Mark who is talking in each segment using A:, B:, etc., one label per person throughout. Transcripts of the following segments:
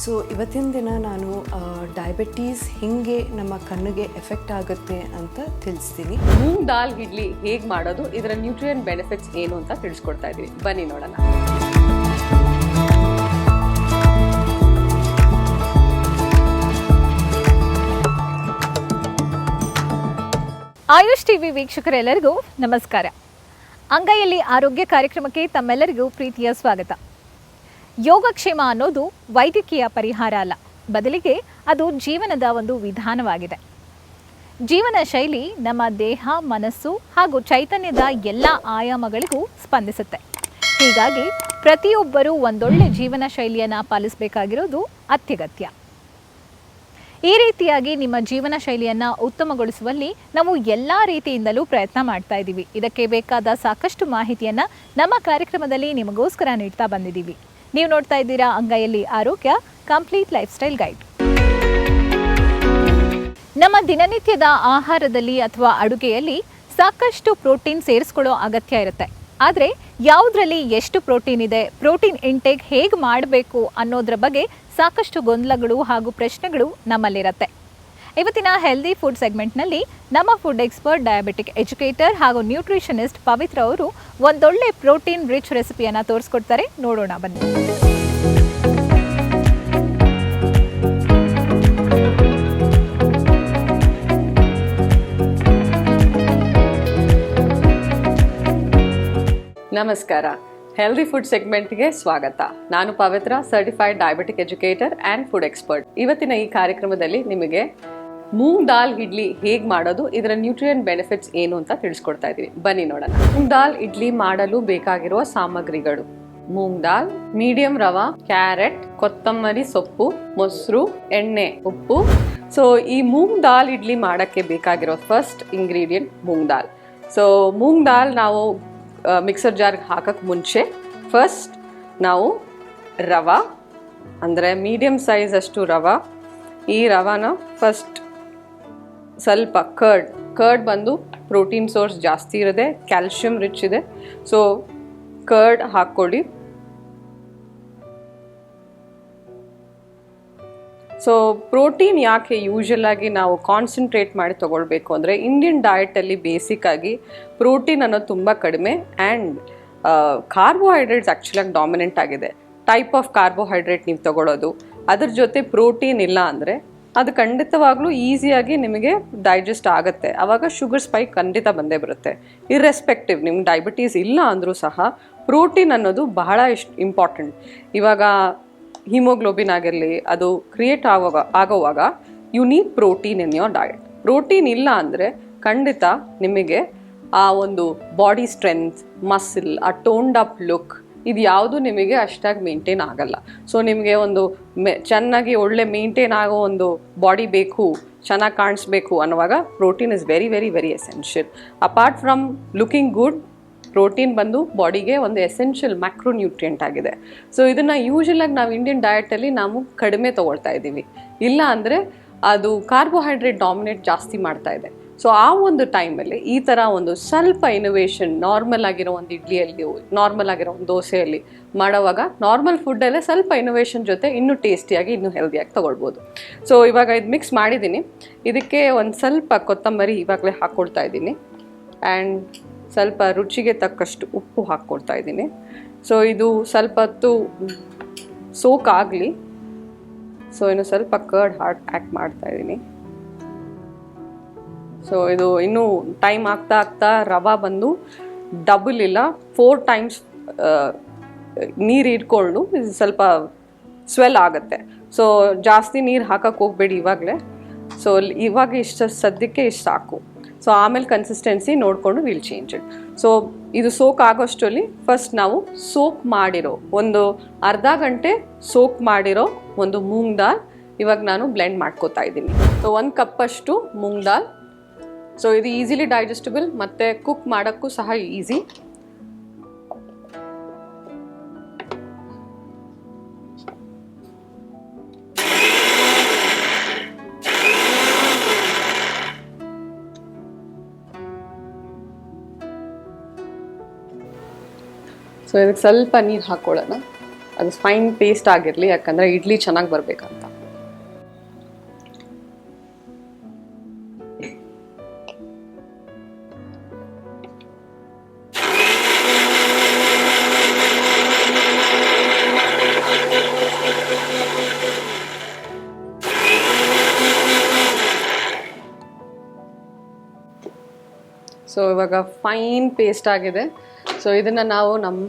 A: So ಇವತ್ತಿನ ದಿನ ನಾನು ಡಯಾಬಿಟೀಸ್ ಹೇಗೆ ನಮ್ಮ ಕಣ್ಣಿಗೆ ಎಫೆಕ್ಟ್ ಆಗುತ್ತೆ ಅಂತ ತಿಳಿಸ್ತೀನಿ.
B: ಮೂಂಗ್ ದಾಲ್ ಇಡ್ಲಿ ಹೇಗೆ ಮಾಡೋದು, ಇದರ ನ್ಯೂಟ್ರಿಯನ್ ಬೆನಿಫಿಟ್ಸ್ ಏನು ಅಂತ ತಿಳಿಸ್ಕೊಡ್ತಾ ಇದ್ದೀವಿ. ಬನ್ನಿ ನೋಡೋಣ.
C: ಆಯುಷ್ ಟಿವಿ ವೀಕ್ಷಕರೆಲ್ಲರಿಗೂ ನಮಸ್ಕಾರ. ಅಂಗೈಯಲ್ಲಿ ಆರೋಗ್ಯ ಕಾರ್ಯಕ್ರಮಕ್ಕೆ ತಮ್ಮೆಲ್ಲರಿಗೂ ಪ್ರೀತಿಯ ಸ್ವಾಗತ. ಯೋಗಕ್ಷೇಮ ಅನ್ನೋದು ವೈದ್ಯಕೀಯ ಪರಿಹಾರ ಅಲ್ಲ, ಬದಲಿಗೆ ಅದು ಜೀವನದ ಒಂದು ವಿಧಾನವಾಗಿದೆ. ಜೀವನ ಶೈಲಿ ನಮ್ಮ ದೇಹ, ಮನಸ್ಸು ಹಾಗೂ ಚೈತನ್ಯದ ಎಲ್ಲ ಆಯಾಮಗಳಿಗೂ ಸ್ಪಂದಿಸುತ್ತೆ. ಹೀಗಾಗಿ ಪ್ರತಿಯೊಬ್ಬರೂ ಒಂದೊಳ್ಳೆ ಜೀವನ ಶೈಲಿಯನ್ನು ಪಾಲಿಸಬೇಕಾಗಿರೋದು ಅತ್ಯಗತ್ಯ. ಈ ರೀತಿಯಾಗಿ ನಿಮ್ಮ ಜೀವನ ಶೈಲಿಯನ್ನು ಉತ್ತಮಗೊಳಿಸುವಲ್ಲಿ ನಾವು ಎಲ್ಲ ರೀತಿಯಿಂದಲೂ ಪ್ರಯತ್ನ ಮಾಡ್ತಾ ಇದ್ದೀವಿ. ಇದಕ್ಕೆ ಬೇಕಾದ ಸಾಕಷ್ಟು ಮಾಹಿತಿಯನ್ನು ನಮ್ಮ ಕಾರ್ಯಕ್ರಮದಲ್ಲಿ ನಿಮಗೋಸ್ಕರ ನೀಡ್ತಾ ಬಂದಿದ್ದೀವಿ. ನೀವು ನೋಡ್ತಾ ಇದ್ದೀರಾ ಅಂಗೈಯಲ್ಲಿ ಆರೋಗ್ಯ ಕಂಪ್ಲೀಟ್ ಲೈಫ್ ಸ್ಟೈಲ್ ಗೈಡ್. ನಮ್ಮ ದಿನನಿತ್ಯದ ಆಹಾರದಲ್ಲಿ ಅಥವಾ ಅಡುಗೆಯಲ್ಲಿ ಸಾಕಷ್ಟು ಪ್ರೋಟೀನ್ ಸೇರಿಸ್ಕೊಳ್ಳೋ ಅಗತ್ಯ ಇರುತ್ತೆ. ಆದರೆ ಯಾವುದರಲ್ಲಿ ಎಷ್ಟು ಪ್ರೋಟೀನ್ ಇದೆ, ಪ್ರೋಟೀನ್ ಇಂಟೇಕ್ ಹೇಗೆ ಮಾಡಬೇಕು ಅನ್ನೋದ್ರ ಬಗ್ಗೆ ಸಾಕಷ್ಟು ಗೊಂದಲಗಳು ಹಾಗೂ ಪ್ರಶ್ನೆಗಳು ನಮ್ಮಲ್ಲಿರುತ್ತೆ. ಇವತ್ತಿನ ಹೆಲ್ದಿ ಫುಡ್ ಸೆಗ್ಮೆಂಟ್ನಲ್ಲಿ ನಮ್ಮ ಫುಡ್ ಎಕ್ಸ್ಪರ್ಟ್, ಡಯಾಬಿಟಿಕ್ ಎಜುಕೇಟರ್ ಹಾಗೂ ನ್ಯೂಟ್ರಿಷನಿಸ್ಟ್ ಪವಿತ್ರ ಅವರು ಒಂದೊಳ್ಳೆ ಪ್ರೋಟೀನ್ ರಿಚ್ ರೆಸಿಪಿಯನ್ನು ತೋರಿಸ್ಕೊಡ್ತಾರೆ. ನೋಡೋಣ ಬನ್ನಿ.
B: ನಮಸ್ಕಾರ. ಹೆಲ್ದಿ ಫುಡ್ ಸೆಗ್ಮೆಂಟ್ಗೆ ಸ್ವಾಗತ. ನಾನು Pavitra, certified diabetic educator and food expert. ಇವತ್ತಿನ ಈ ಕಾರ್ಯಕ್ರಮದಲ್ಲಿ ನಿಮಗೆ ಮೂಂಗ್ ದಾಲ್ ಇಡ್ಲಿ ಹೇಗೆ ಮಾಡೋದು, ಇದರ ನ್ಯೂಟ್ರಿಯನ್ ಬೆನಿಫಿಟ್ಸ್ ಏನು ಅಂತ ತಿಳಿಸ್ಕೊಡ್ತಾ ಇದ್ದೀವಿ. ಬನ್ನಿ ನೋಡೋಣ. ಮೂಂಗ್ ದಾಲ್ ಇಡ್ಲಿ ಮಾಡಲು ಬೇಕಾಗಿರುವ ಸಾಮಗ್ರಿಗಳು: ಮೂಂಗ್ ದಾಲ್, ಮೀಡಿಯಂ ರವಾ, ಕ್ಯಾರೆಟ್, ಕೊತ್ತಂಬರಿ ಸೊಪ್ಪು, ಮೊಸರು, ಎಣ್ಣೆ, ಉಪ್ಪು. ಸೊ ಈ ಮೂಂಗ್ ದಾಲ್ ಇಡ್ಲಿ ಮಾಡೋಕ್ಕೆ ಬೇಕಾಗಿರೋ ಫಸ್ಟ್ ಇಂಗ್ರೀಡಿಯೆಂಟ್ ಮೂಂಗ್ ದಾಲ್. ಸೊ ಮೂಂಗ್ ದಾಲ್ ನಾವು ಮಿಕ್ಸರ್ ಜಾರ್ಗೆ ಹಾಕೋಕ್ಕೆ ಮುಂಚೆ ಫಸ್ಟ್ ನಾವು ರವಾ, ಅಂದರೆ ಮೀಡಿಯಮ್ ಸೈಜ್ ಅಷ್ಟು ರವಾ, ಈ ರವಾನ ಫಸ್ಟ್ ಸ್ವಲ್ಪ ಕರ್ಡ್ ಬಂದು ಪ್ರೋಟೀನ್ ಸೋರ್ಸ್ ಜಾಸ್ತಿ ಇರುತ್ತೆ, ಕ್ಯಾಲ್ಶಿಯಂ ರಿಚ್ ಇದೆ. ಸೊ ಕರ್ಡ್ ಹಾಕ್ಕೊಳ್ಳಿ. ಸೊ ಪ್ರೋಟೀನ್ ಯಾಕೆ ಯೂಶಲ್ ಆಗಿ ನಾವು ಕಾನ್ಸಂಟ್ರೇಟ್ ಮಾಡಿ ತೊಗೊಳ್ಬೇಕು ಅಂದರೆ, ಇಂಡಿಯನ್ ಡಯಟಲ್ಲಿ ಬೇಸಿಕ್ಕಾಗಿ ಪ್ರೋಟೀನ್ ಅನ್ನೋದು ತುಂಬ ಕಡಿಮೆ ಆ್ಯಂಡ್ ಕಾರ್ಬೋಹೈಡ್ರೇಟ್ಸ್ ಆ್ಯಕ್ಚುಲಾಗಿ ಡಾಮಿನೆಂಟ್ ಆಗಿದೆ. ಟೈಪ್ ಆಫ್ ಕಾರ್ಬೋಹೈಡ್ರೇಟ್ ನೀವು ತೊಗೊಳ್ಳೋದು, ಅದ್ರ ಜೊತೆ ಪ್ರೋಟೀನ್ ಇಲ್ಲ ಅಂದರೆ ಅದು ಖಂಡಿತವಾಗ್ಲೂ ಈಸಿಯಾಗಿ ನಿಮಗೆ ಡೈಜೆಸ್ಟ್ ಆಗುತ್ತೆ. ಆವಾಗ ಶುಗರ್ ಸ್ಪೈಕ್ ಖಂಡಿತ ಬಂದೇ ಬರುತ್ತೆ. ಇರ್ರೆಸ್ಪೆಕ್ಟಿವ್ ನಿಮ್ಗೆ ಡಯಾಬಿಟೀಸ್ ಇಲ್ಲ ಅಂದರೂ ಸಹ ಪ್ರೋಟೀನ್ ಅನ್ನೋದು ಬಹಳ ಇಂಪಾರ್ಟೆಂಟ್. ಇವಾಗ ಹಿಮೋಗ್ಲೋಬಿನ್ ಆಗಿರಲಿ, ಅದು ಕ್ರಿಯೇಟ್ ಆಗೋವಾಗ you need protein in your diet. Protein ಇಲ್ಲ ಅಂದರೆ ಖಂಡಿತ ನಿಮಗೆ ಆ ಒಂದು ಬಾಡಿ ಸ್ಟ್ರೆಂತ್, ಮಸಿಲ್, ಆ ಟೋನ್ಡ್ ಅಪ್ ಲುಕ್ ಇದು ಯಾವುದು ನಿಮಗೆ ಅಷ್ಟಾಗಿ ಮೇಂಟೈನ್ ಆಗಲ್ಲ. ಸೊ ನಿಮಗೆ ಒಂದು ಚೆನ್ನಾಗಿ ಒಳ್ಳೆ ಮೇಂಟೈನ್ ಆಗೋ ಒಂದು ಬಾಡಿ ಬೇಕು, ಚೆನ್ನಾಗಿ ಕಾಣಿಸ್ಬೇಕು ಅನ್ನುವಾಗ protein is very very very essential. Apart from looking good, protein ಬಂದು ಬಾಡಿಗೆ ಒಂದು ಎಸೆನ್ಷಿಯಲ್ ಮ್ಯಾಕ್ರೋ ನ್ಯೂಟ್ರಿಯೆಂಟ್ ಆಗಿದೆ. ಸೊ ಇದನ್ನು ಯೂಶಲಾಗಿ ನಾವು ಇಂಡಿಯನ್ ಡಯಟಲ್ಲಿ ನಾವು ಕಡಿಮೆ ತೊಗೊಳ್ತಾ ಇದ್ದೀವಿ. ಇಲ್ಲ ಅಂದರೆ ಅದು ಕಾರ್ಬೋಹೈಡ್ರೇಟ್ ಡಾಮಿನೇಟ್ ಜಾಸ್ತಿ ಮಾಡ್ತಾ ಇದೆ. ಸೊ ಆ ಒಂದು ಟೈಮಲ್ಲಿ ಈ ಥರ ಒಂದು ಸ್ವಲ್ಪ ಇನೋವೇಷನ್, ನಾರ್ಮಲ್ ಆಗಿರೋ ಒಂದು ಇಡ್ಲಿಯಲ್ಲಿ, ನಾರ್ಮಲ್ ಆಗಿರೋ ಒಂದು ದೋಸೆಯಲ್ಲಿ ಮಾಡೋವಾಗ ನಾರ್ಮಲ್ ಫುಡ್ಡಲ್ಲೇ ಸ್ವಲ್ಪ ಇನೋವೇಷನ್ ಜೊತೆ ಇನ್ನೂ ಟೇಸ್ಟಿಯಾಗಿ, ಇನ್ನೂ ಹೆಲ್ದಿಯಾಗಿ ತೊಗೊಳ್ಬೋದು. ಸೊ ಇವಾಗ ಇದು ಮಿಕ್ಸ್ ಮಾಡಿದ್ದೀನಿ. ಇದಕ್ಕೆ ಒಂದು ಸ್ವಲ್ಪ ಕೊತ್ತಂಬರಿ ಇವಾಗಲೇ ಹಾಕ್ಕೊಳ್ತಾ ಇದ್ದೀನಿ ಆ್ಯಂಡ್ ಸ್ವಲ್ಪ ರುಚಿಗೆ ತಕ್ಕಷ್ಟು ಉಪ್ಪು ಹಾಕ್ಕೊಳ್ತಾ ಇದ್ದೀನಿ. ಸೊ ಇದು ಸ್ವಲ್ಪ ಹೊತ್ತು ಸೋಕ್ ಆಗಲಿ. ಸೊ ಇನ್ನು ಸ್ವಲ್ಪ ಕರ್ಡ್ ಆ್ಯಡ್ ಮಾಡ್ತಾ ಇದ್ದೀನಿ. ಸೊ ಇದು ಇನ್ನೂ ಟೈಮ್ ಆಗ್ತಾ ರವಾ ಬಂದು ಡಬಲ್ ಇಲ್ಲ 4 ಟೈಮ್ಸ್ ನೀರು ಇಟ್ಕೊಂಡು ಇದು ಸ್ವಲ್ಪ ಸ್ವೆಲ್ ಆಗುತ್ತೆ. ಸೊ ಜಾಸ್ತಿ ನೀರು ಹಾಕಕ್ಕೆ ಹೋಗಬೇಡಿ ಇವಾಗಲೇ. ಸೊ ಇವಾಗ ಇಷ್ಟು ಸದ್ಯಕ್ಕೆ ಇಷ್ಟು ಸಾಕು. ಸೊ ಆಮೇಲೆ ಕನ್ಸಿಸ್ಟೆನ್ಸಿ ನೋಡಿಕೊಂಡು ವಿಲ್ ಚೇಂಜ್ ಇಟ್. ಸೊ ಇದು ಸೋಕ್ ಆಗೋಷ್ಟರಲ್ಲಿ ಫಸ್ಟ್ ನಾವು ಸೋಕ್ ಮಾಡಿರೋ ಒಂದು ಅರ್ಧ ಗಂಟೆ ಸೋಕ್ ಮಾಡಿರೋ ಒಂದು ಮೂಂಗ್ ದಾಲ್ ಇವಾಗ ನಾನು ಬ್ಲೆಂಡ್ ಮಾಡ್ಕೋತಾ ಇದ್ದೀನಿ. ಸೊ 1 ಕಪ್ಪಷ್ಟು ಮೂಂಗ್ ದಾಲ್. ಸೊ ಇದು ಈಸಿಲಿ ಡೈಜೆಸ್ಟಬಲ್ ಮತ್ತು ಕುಕ್ ಮಾಡೋಕ್ಕೂ ಸಹ ಈಸಿ. ಸೊ ಇದಕ್ಕೆ ಸ್ವಲ್ಪ ನೀರು ಹಾಕ್ಕೊಳ್ಳೋಣ. ಅದು ಫೈನ್ ಪೇಸ್ಟ್ ಆಗಿರಲಿ, ಯಾಕಂದರೆ ಇಡ್ಲಿ ಚೆನ್ನಾಗಿ ಬರಬೇಕಂತ. ಸೊ ಇವಾಗ ಫೈನ್ ಪೇಸ್ಟ್ ಆಗಿದೆ. ಸೊ ಇದನ್ನು ನಾವು ನಮ್ಮ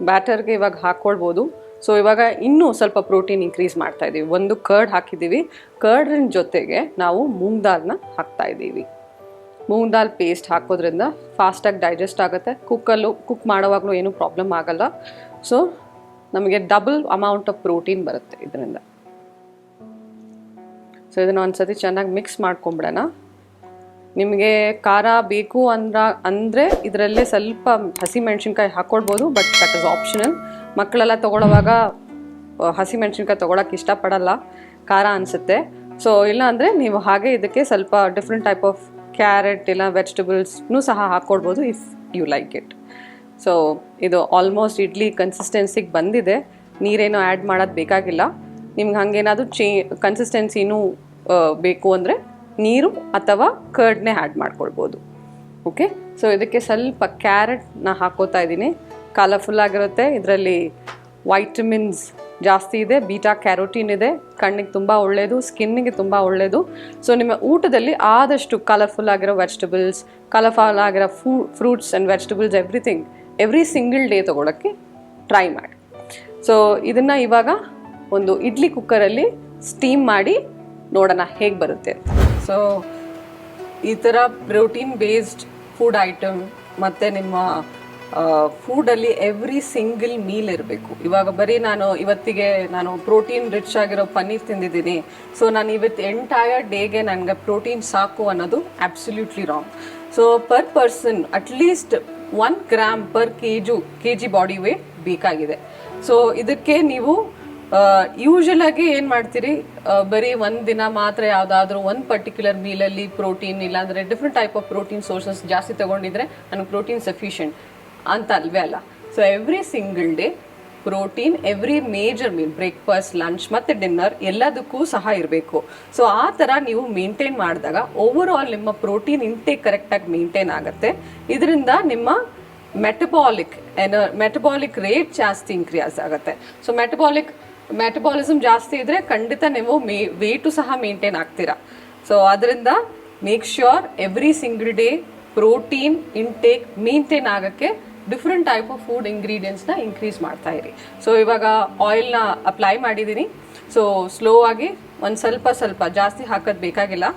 B: ಬ್ಯಾಟರ್ಗೆ ಇವಾಗ ಹಾಕ್ಕೊಳ್ಬೋದು. ಸೊ ಇವಾಗ ಇನ್ನೂ ಸ್ವಲ್ಪ ಪ್ರೋಟೀನ್ ಇನ್ಕ್ರೀಸ್ ಮಾಡ್ತಾ ಇದ್ದೀವಿ. ಒಂದು ಕರ್ಡ್ ಹಾಕಿದ್ದೀವಿ, ಕರ್ಡಿನ ಜೊತೆಗೆ ನಾವು ಮೂಂಗ್ ದಾಲ್ನ ಹಾಕ್ತಾಯಿದ್ದೀವಿ. ಮೂಂಗ್ ದಾಲ್ ಪೇಸ್ಟ್ ಹಾಕೋದ್ರಿಂದ ಫಾಸ್ಟಾಗಿ ಡೈಜೆಸ್ಟ್ ಆಗುತ್ತೆ. ಕುಕ್ ಮಾಡೋವಾಗಲೂ ಏನೂ ಪ್ರಾಬ್ಲಮ್ ಆಗಲ್ಲ. ಸೊ ನಮಗೆ ಡಬಲ್ ಅಮೌಂಟ್ ಆಫ್ ಪ್ರೋಟೀನ್ ಬರುತ್ತೆ ಇದರಿಂದ. ಸೊ ಇದನ್ನು ಒಂದ್ಸತಿ ಚೆನ್ನಾಗಿ ಮಿಕ್ಸ್ ಮಾಡ್ಕೊಂಬಿಡೋಣ. ನಿಮಗೆ ಖಾರ ಬೇಕು ಅಂದರೆ ಇದರಲ್ಲೇ ಸ್ವಲ್ಪ ಹಸಿಮೆಣ್ಸಿನ್ಕಾಯಿ ಹಾಕ್ಕೊಳ್ಬೋದು, ಬಟ್ ದಟ್ ಇಸ್ ಆಪ್ಷನಲ್. ಮಕ್ಕಳೆಲ್ಲ ತೊಗೊಳ್ಳೋವಾಗ ಹಸಿಮೆಣ್ಸಿನ್ಕಾಯಿ ತೊಗೊಳಕ್ಕೆ ಇಷ್ಟಪಡಲ್ಲ, ಖಾರ ಅನಿಸುತ್ತೆ. ಸೊ ಇಲ್ಲ ಅಂದರೆ ನೀವು ಹಾಗೆ ಇದಕ್ಕೆ ಸ್ವಲ್ಪ ಡಿಫ್ರೆಂಟ್ ಟೈಪ್ ಆಫ್ ಕ್ಯಾರೆಟ್ ಇಲ್ಲ ವೆಜಿಟೇಬಲ್ಸ್ನೂ ಸಹ ಹಾಕ್ಕೊಳ್ಬೋದು if you like it. So ಇದು ಆಲ್ಮೋಸ್ಟ್ ಇಡ್ಲಿ ಕನ್ಸಿಸ್ಟೆನ್ಸಿಗೆ ಬಂದಿದೆ. ನೀರೇನೋ ಆ್ಯಡ್ ಮಾಡೋದು ಬೇಕಾಗಿಲ್ಲ. ನಿಮ್ಗೆ ಹಾಗೇನಾದರೂ ಕನ್ಸಿಸ್ಟೆನ್ಸಿನೂ ಬೇಕು ಅಂದರೆ ನೀರು ಅಥವಾ ಕರ್ಡ್ನೇ ಆ್ಯಡ್ ಮಾಡ್ಕೊಳ್ಬೋದು. ಓಕೆ, ಸೊ ಇದಕ್ಕೆ ಸ್ವಲ್ಪ ಕ್ಯಾರೆಟ್ನ ಹಾಕೋತಾ ಇದ್ದೀನಿ. ಕಲರ್ಫುಲ್ ಆಗಿರುತ್ತೆ. ಇದರಲ್ಲಿ ವೈಟಮಿನ್ಸ್ ಜಾಸ್ತಿ ಇದೆ, ಬೀಟಾ ಕ್ಯಾರೋಟಿನ್ ಇದೆ, ಕಣ್ಣಿಗೆ ತುಂಬ ಒಳ್ಳೆಯದು, ಸ್ಕಿನ್ನಿಗೆ ತುಂಬ ಒಳ್ಳೆಯದು. ಸೊ ನಿಮ್ಮ ಊಟದಲ್ಲಿ ಆದಷ್ಟು ಕಲರ್ಫುಲ್ ಆಗಿರೋ ವೆಜಿಟೇಬಲ್ಸ್, ಕಲರ್ಫುಲ್ ಆಗಿರೋ fruits and vegetables every single day ತೊಗೊಳಕ್ಕೆ ಟ್ರೈ ಮಾಡಿ. ಸೊ ಇದನ್ನು ಇವಾಗ ಒಂದು ಇಡ್ಲಿ ಕುಕ್ಕರಲ್ಲಿ ಸ್ಟೀಮ್ ಮಾಡಿ ನೋಡೋಣ ಹೇಗೆ ಬರುತ್ತೆ ಅಂತ. ಸೊ ಈ ಥರ ಪ್ರೋಟೀನ್ ಬೇಸ್ಡ್ ಫುಡ್ ಐಟಮ್ ಮತ್ತು ನಿಮ್ಮ ಫುಡಲ್ಲಿ ಎವ್ರಿ ಸಿಂಗಲ್ ಮೀಲ್ ಇರಬೇಕು. ಇವಾಗ ಬರೀ ಇವತ್ತಿಗೆ ನಾನು ಪ್ರೋಟೀನ್ ರಿಚ್ ಆಗಿರೋ ಪನ್ನೀರ್ ತಿಂದಿದ್ದೀನಿ, ಸೊ ನಾನು ಇವತ್ತು ಎಂಟೈರ್ ಡೇಗೆ ನನಗೆ ಪ್ರೋಟೀನ್ ಸಾಕು ಅನ್ನೋದು absolutely wrong. So per person at least 1 gram per KG body weight ಬೇಕಾಗಿದೆ. ಸೊ ಇದಕ್ಕೆ ನೀವು ಯೂಶಲ್ ಆಗಿ ಏನು ಮಾಡ್ತೀರಿ, ಬರೀ ಒಂದು ದಿನ ಮಾತ್ರ ಯಾವುದಾದ್ರೂ ಒಂದು ಪರ್ಟಿಕ್ಯುಲರ್ ಮೀಲಲ್ಲಿ ಪ್ರೋಟೀನ್ ಇಲ್ಲಾಂದರೆ different type of protein sources ಜಾಸ್ತಿ ತೊಗೊಂಡಿದ್ರೆ ನನಗೆ ಪ್ರೋಟೀನ್ ಸಫಿಷಿಯೆಂಟ್ ಅಂತ ಅಲ್ವೇ ಅಲ್ಲ. So every single day protein, every major meal, breakfast, lunch ಮತ್ತು ಡಿನ್ನರ್ ಎಲ್ಲದಕ್ಕೂ ಸಹ ಇರಬೇಕು. ಸೊ ಆ ಥರ ನೀವು ಮೇಂಟೈನ್ ಮಾಡಿದಾಗ ಓವರ್ ಆಲ್ ನಿಮ್ಮ ಪ್ರೋಟೀನ್ ಇಂಟೇಕ್ ಕರೆಕ್ಟಾಗಿ ಮೇಂಟೈನ್ ಆಗುತ್ತೆ. ಇದರಿಂದ ನಿಮ್ಮ ಮೆಟಬಾಲಿಕ್ ರೇಟ್ ಜಾಸ್ತಿ ಇನ್ಕ್ರೀಸ್ ಆಗುತ್ತೆ. ಸೊ ಮೆಟಬಾಲಿಸಮ್ ಜಾಸ್ತಿ ಇದ್ದರೆ ಖಂಡಿತ ನೀವು ವೇಟು ಸಹ ಮೇಂಟೈನ್ ಆಗ್ತೀರಾ. ಸೊ ಅದರಿಂದ make sure every single day protein intake maintain ಆಗೋಕ್ಕೆ ಡಿಫ್ರೆಂಟ್ ಟೈಪ್ ಆಫ್ ಫುಡ್ ಇಂಗ್ರೀಡಿಯೆಂಟ್ಸ್ನ ಇನ್ಕ್ರೀಸ್ ಮಾಡ್ತಾ ಇರಿ. ಸೊ ಇವಾಗ ಆಯಿಲ್ನ ಅಪ್ಲೈ ಮಾಡಿದ್ದೀನಿ. ಸೊ ಸ್ಲೋ ಆಗಿ ಒಂದು ಸ್ವಲ್ಪ ಜಾಸ್ತಿ ಹಾಕೋದು ಬೇಕಾಗಿಲ್ಲ.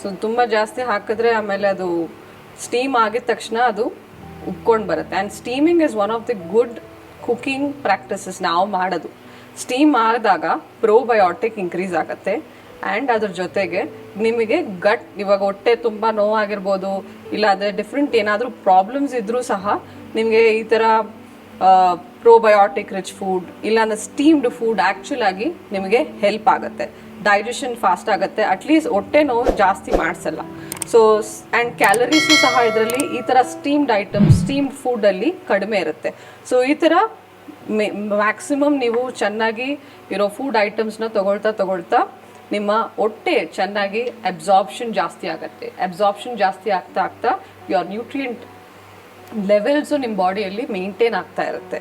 B: ಸೊ ತುಂಬ ಜಾಸ್ತಿ ಹಾಕಿದ್ರೆ ಆಮೇಲೆ ಅದು ಸ್ಟೀಮ್ ಆಗಿದ ತಕ್ಷಣ ಅದು ಉಬ್ಕೊಂಡು ಬರುತ್ತೆ. And steaming is one of the good cooking practices ನಾವು ಮಾಡೋದು. ಸ್ಟೀಮ್ ಆದಾಗ ಪ್ರೋಬಯೋಟಿಕ್ ಇನ್ಕ್ರೀಸ್ ಆಗುತ್ತೆ. ಆ್ಯಂಡ್ ಅದ್ರ ಜೊತೆಗೆ ನಿಮಗೆ ಇವಾಗ ಹೊಟ್ಟೆ ತುಂಬ ನೋವಾಗಿರ್ಬೋದು, ಇಲ್ಲಾಂದರೆ ಡಿಫ್ರೆಂಟ್ ಏನಾದರೂ ಪ್ರಾಬ್ಲಮ್ಸ್ ಇದ್ದರೂ ಸಹ ನಿಮಗೆ ಈ ಥರ ಪ್ರೋಬಯೋಟಿಕ್ ರಿಚ್ ಫುಡ್ ಇಲ್ಲಾಂದ್ರೆ ಸ್ಟೀಮ್ಡ್ ಫುಡ್ ಆ್ಯಕ್ಚುಲ್ ಆಗಿ ನಿಮಗೆ ಹೆಲ್ಪ್ ಆಗುತ್ತೆ. ಡೈಜೆಷನ್ ಫಾಸ್ಟ್ ಆಗುತ್ತೆ, ಅಟ್ಲೀಸ್ಟ್ ಹೊಟ್ಟೆ ನೋವು ಜಾಸ್ತಿ ಮಾಡಿಸಲ್ಲ. ಸೊ ಆ್ಯಂಡ್ ಕ್ಯಾಲರೀಸು ಸಹ ಇದರಲ್ಲಿ ಈ ಥರ ಸ್ಟೀಮ್ಡ್ ಫುಡ್ಡಲ್ಲಿ ಕಡಿಮೆ ಇರುತ್ತೆ. ಸೊ ಈ ಥರ ಮ್ಯಾಕ್ಸಿಮಮ್ ನೀವು ಚೆನ್ನಾಗಿ ಇರೋ ಫುಡ್ ಐಟಮ್ಸ್ನ ತಗೊಳ್ತಾ ನಿಮ್ಮ ಹೊಟ್ಟೆ ಚೆನ್ನಾಗಿ ಅಬ್ಸಾರ್ಪ್ಷನ್ ಜಾಸ್ತಿ ಆಗುತ್ತೆ. ಅಬ್ಸಾರ್ಪ್ಷನ್ ಜಾಸ್ತಿ ಆಗ್ತಾ ಯುವರ್ ನ್ಯೂಟ್ರಿಯೆಂಟ್ ಲೆವೆಲ್ಸು ನಿಮ್ಮ ಬಾಡಿಯಲ್ಲಿ ಮೇಂಟೈನ್ ಆಗ್ತಾ ಇರುತ್ತೆ.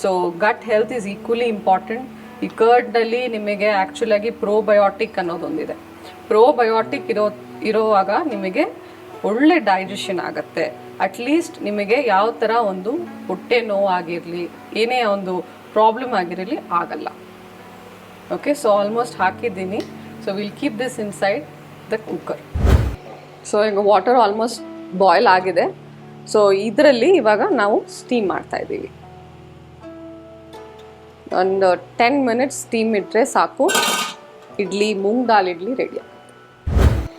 B: So gut health is equally important. ಈ ಕರ್ಡ್ನಲ್ಲಿ ನಿಮಗೆ ಆ್ಯಕ್ಚುಲಾಗಿ ಪ್ರೋಬಯೋಟಿಕ್ ಅನ್ನೋದೊಂದಿದೆ. ಪ್ರೋಬಯೋಟಿಕ್ ಇರೋವಾಗ ನಿಮಗೆ ಒಳ್ಳೆ ಡೈಜೆಷನ್ ಆಗುತ್ತೆ. ಅಟ್ಲೀಸ್ಟ್ ನಿಮಗೆ ಯಾವ ಥರ ಒಂದು ಹೊಟ್ಟೆ ನೋವು ಆಗಿರಲಿ, ಏನೇ ಒಂದು ಪ್ರಾಬ್ಲಮ್ ಆಗಿರಲಿ ಆಗಲ್ಲ. ಓಕೆ, ಸೊ ಆಲ್ಮೋಸ್ಟ್ ಹಾಕಿದ್ದೀನಿ. So will keep this inside the cooker. So ಈಗ ವಾಟರ್ ಆಲ್ಮೋಸ್ಟ್ ಬಾಯ್ಲ್ ಆಗಿದೆ. ಸೊ ಇದರಲ್ಲಿ ಇವಾಗ ನಾವು ಸ್ಟೀಮ್ ಮಾಡ್ತಾ ಇದ್ದೀವಿ. ಒಂದು 10 ಮಿನಿಟ್ಸ್ ಸ್ಟೀಮ್ ಇಟ್ಟರೆ ಸಾಕು, ಇಡ್ಲಿ, ಮೂಂಗ್ ದಾಲ್ ಇಡ್ಲಿ ರೆಡಿ ಆಗುತ್ತೆ.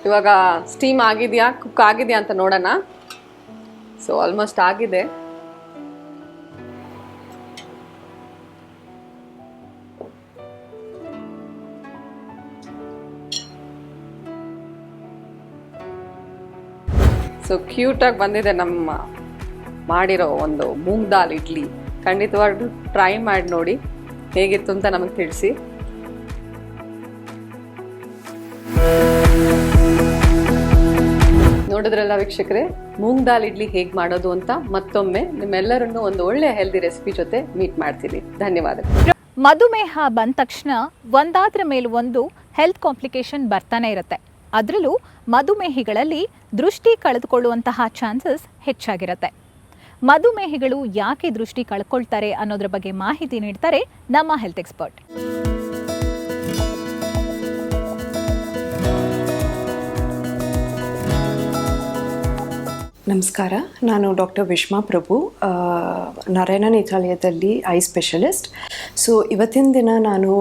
B: ಇವಾಗ ಸ್ಟೀಮ್ ಆಗಿದೆಯಾ, ಕುಕ್ ಆಗಿದೆಯಾ ಅಂತ ನೋಡೋಣ. ಸೊ ಆಲ್ಮೋಸ್ಟ್ ಆಗಿದೆ. ಸೊ ಕ್ಯೂಟಾಗಿ ಬಂದಿದೆ ನಮ್ಮ ಮಾಡಿರೋ ಒಂದು ಮೂಂಗ್ ದಾಲ್ ಇಡ್ಲಿ. ಖಂಡಿತವಾಗ್ಲೂ ಟ್ರೈ ಮಾಡಿ ನೋಡಿ ಹೇಗಿತ್ತು ಅಂತ ನಮಗೆ ತಿಳಿಸಿ. ನೋಡಿದ್ರಲ್ಲ ವೀಕ್ಷಕರೇ, ಮೂಂಗ್ ದಾಲ್ ಇಡ್ಲಿ ಹೇಗೆ ಮಾಡೋದು ಅಂತ. ಮತ್ತೊಮ್ಮೆ ನಿಮ್ಮೆಲ್ಲರನ್ನು ಒಂದು ಒಳ್ಳೆಯ ಹೆಲ್ದಿ ರೆಸಿಪಿ ಜೊತೆ ಮೀಟ್ ಮಾಡ್ತೀನಿ. ಧನ್ಯವಾದಗಳು.
C: ಮಧುಮೇಹ ಬಂದ ತಕ್ಷಣ ಒಂದಾದ್ರ ಮೇಲೆ ಒಂದು ಹೆಲ್ತ್ ಕಾಂಪ್ಲಿಕೇಶನ್ ಬರ್ತಾನೆ ಇರುತ್ತೆ. ಅದರಲ್ಲೂ ಮಧುಮೇಹಿಗಳಲ್ಲಿ ದೃಷ್ಟಿ ಕಳೆದುಕೊಳ್ಳುವಂತಹ ಚಾನ್ಸಸ್ ಹೆಚ್ಚಾಗಿರುತ್ತೆ. ಮಧುಮೇಹಿಗಳು ಯಾಕೆ ದೃಷ್ಟಿ ಕಳ್ಕೊಳ್ತಾರೆ ಅನ್ನೋದ್ರ ಬಗ್ಗೆ ಮಾಹಿತಿ ನೀಡ್ತಾರೆ ನಮ್ಮ ಹೆಲ್ತ್ ಎಕ್ಸ್ಪರ್ಟ್.
A: ನಮಸ್ಕಾರ, ನಾನು ಡಾಕ್ಟರ್ ವಿಶ್ಮಾ ಪ್ರಭು, ನಾರಾಯಣ ನೇತ್ರಾಲಯದಲ್ಲಿ ಐ ಸ್ಪೆಷಲಿಸ್ಟ್. ಸೊ ಇವತ್ತಿನ ದಿನ ನಾನು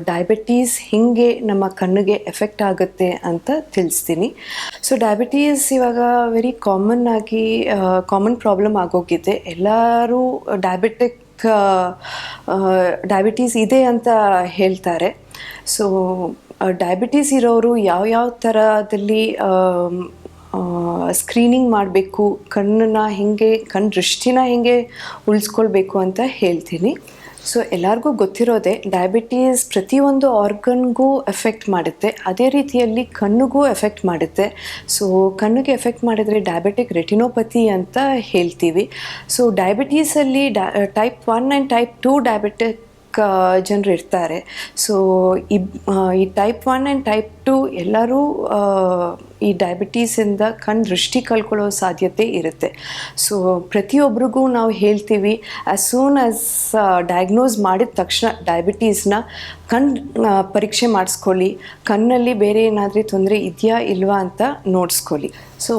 A: ಡಯಾಬಿಟೀಸ್ ಹೇಗೆ ನಮ್ಮ ಕಣ್ಣಿಗೆ ಎಫೆಕ್ಟ್ ಆಗುತ್ತೆ ಅಂತ ತಿಳಿಸ್ತೀನಿ. ಸೊ ಡಯಾಬಿಟೀಸ್ ಇವಾಗ ವೆರಿ ಕಾಮನ್ ಪ್ರಾಬ್ಲಮ್ ಆಗೋಗಿದೆ. ಎಲ್ಲರೂ ಡಯಾಬಿಟೀಸ್ ಇದೆ ಅಂತ ಹೇಳ್ತಾರೆ. ಸೊ ಡಯಾಬಿಟೀಸ್ ಇರೋರು ಯಾವ ಥರದಲ್ಲಿ ಸ್ಕ್ರೀನಿಂಗ್ ಮಾಡಬೇಕು, ಕಣ್ಣು ದೃಷ್ಟಿನ ಹೇಗೆ ಉಳಿಸ್ಕೊಳ್ಬೇಕು ಅಂತ ಹೇಳ್ತೀನಿ. ಸೊ ಎಲ್ಲರಿಗೂ ಗೊತ್ತಿರೋದೆ, ಡಯಾಬಿಟೀಸ್ ಪ್ರತಿಯೊಂದು ಆರ್ಗನ್ಗೂ ಎಫೆಕ್ಟ್ ಮಾಡುತ್ತೆ. ಅದೇ ರೀತಿಯಲ್ಲಿ ಕಣ್ಣಿಗೂ ಎಫೆಕ್ಟ್ ಮಾಡುತ್ತೆ. ಸೊ ಕಣ್ಣಿಗೆ ಎಫೆಕ್ಟ್ ಮಾಡಿದರೆ ಡಯಾಬಿಟಿಕ್ ರೆಟಿನೋಪತಿ ಅಂತ ಹೇಳ್ತೀವಿ. ಸೊ ಡಯಾಬಿಟೀಸಲ್ಲಿ ಟೈಪ್ 1 ಆ್ಯಂಡ್ ಟೈಪ್ 2 ಡಯಾಬಿಟಿಕ್ ಜನರು ಇರ್ತಾರೆ. ಸೊ ಈ ಟೈಪ್ 1 ಆ್ಯಂಡ್ ಟೈಪ್ 2 ಎಲ್ಲರೂ ಈ ಡಯಾಬಿಟೀಸಿಂದ ದೃಷ್ಟಿ ಕಳ್ಕೊಳ್ಳೋ ಸಾಧ್ಯತೆ ಇರುತ್ತೆ. ಸೊ ಪ್ರತಿಯೊಬ್ಬರಿಗೂ ನಾವು ಹೇಳ್ತೀವಿ, ಆ್ಯಸ್ ಸೂನ್ ಆ್ಯಸ್ ಡಯಾಗ್ನೋಸ್ ಮಾಡಿದ ತಕ್ಷಣ ಡಯಾಬಿಟೀಸ್ನ ಪರೀಕ್ಷೆ ಮಾಡಿಸ್ಕೊಳ್ಳಿ, ಕಣ್ಣಲ್ಲಿ ಬೇರೆ ಏನಾದರೂ ತೊಂದರೆ ಇದೆಯಾ ಇಲ್ವಾ ಅಂತ ನೋಡಿಸ್ಕೊಳ್ಳಿ. ಸೊ